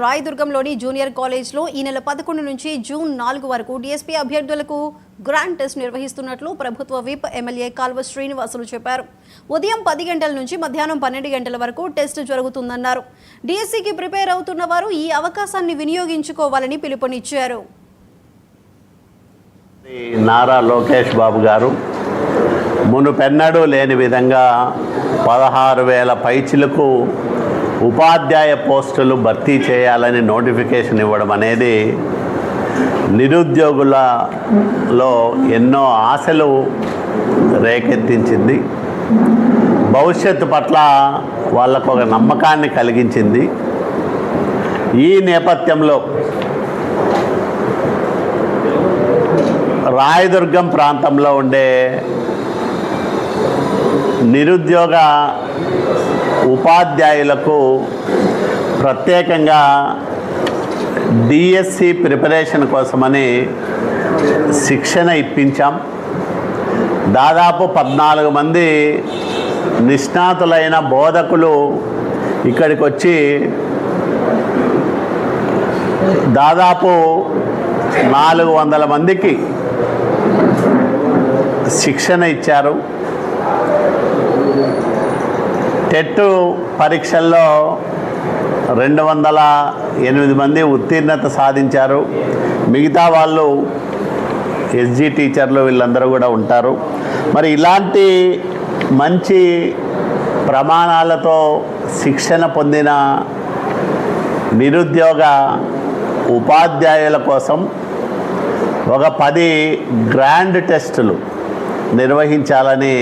రాయదుర్గంలోని junior కాలేజ్లో ఈ నెల 11 నుంచి జూన్ 4 వరకు డీఎస్పీ అభ్యర్థులకు గ్రాండ్ టెస్ట్ నిర్వహిస్తున్నట్లు ప్రభుత్వ విప్ ఎమ్మెల్యే కాల్వ శ్రీనివాసులు చెప్పారు. ఉదయం 10 గంటల నుంచి మధ్యాహ్నం 12 గంటల వరకు టెస్ట్ జరుగుతుందన్నారు. డీఎస్సీకి ప్రిపేర్ అవుతున్న వారు ఈ అవకాశాన్ని వినియోగించుకోవాలని పిలుపునిచ్చారు. నారా లోకేష్ బాబు గారు మునుపెన్నడూ లేని విధంగా 16,000 పైచిలకు ఉపాధ్యాయ పోస్టులు భర్తీ చేయాలని నోటిఫికేషన్ ఇవ్వడం అనేది నిరుద్యోగులలో ఎన్నో ఆశలు రేకెత్తించింది. భవిష్యత్తు పట్ల వాళ్ళకు ఒక నమ్మకాన్ని కలిగించింది. ఈ నేపథ్యంలో రాయదుర్గం ప్రాంతంలో ఉండే నిరుద్యోగ ఉపాధ్యాయులకు ప్రత్యేకంగా డిఎస్సి ప్రిపరేషన్ కోసమని శిక్షణ ఇప్పించాం. దాదాపు 14 మంది నిష్ణాతులైన బోధకులు ఇక్కడికి వచ్చి దాదాపు 400 మందికి శిక్షణ ఇచ్చారు. టెట్ పరీక్షల్లో 208 మంది ఉత్తీర్ణత సాధించారు. మిగతా వాళ్ళు ఎస్జీ టీచర్లు వీళ్ళందరూ కూడా ఉంటారు. మరి ఇలాంటి మంచి ప్రమాణాలతో శిక్షణ పొందిన నిరుద్యోగ ఉపాధ్యాయుల కోసం ఒక 10 గ్రాండ్ టెస్టులు నిర్వహించాలని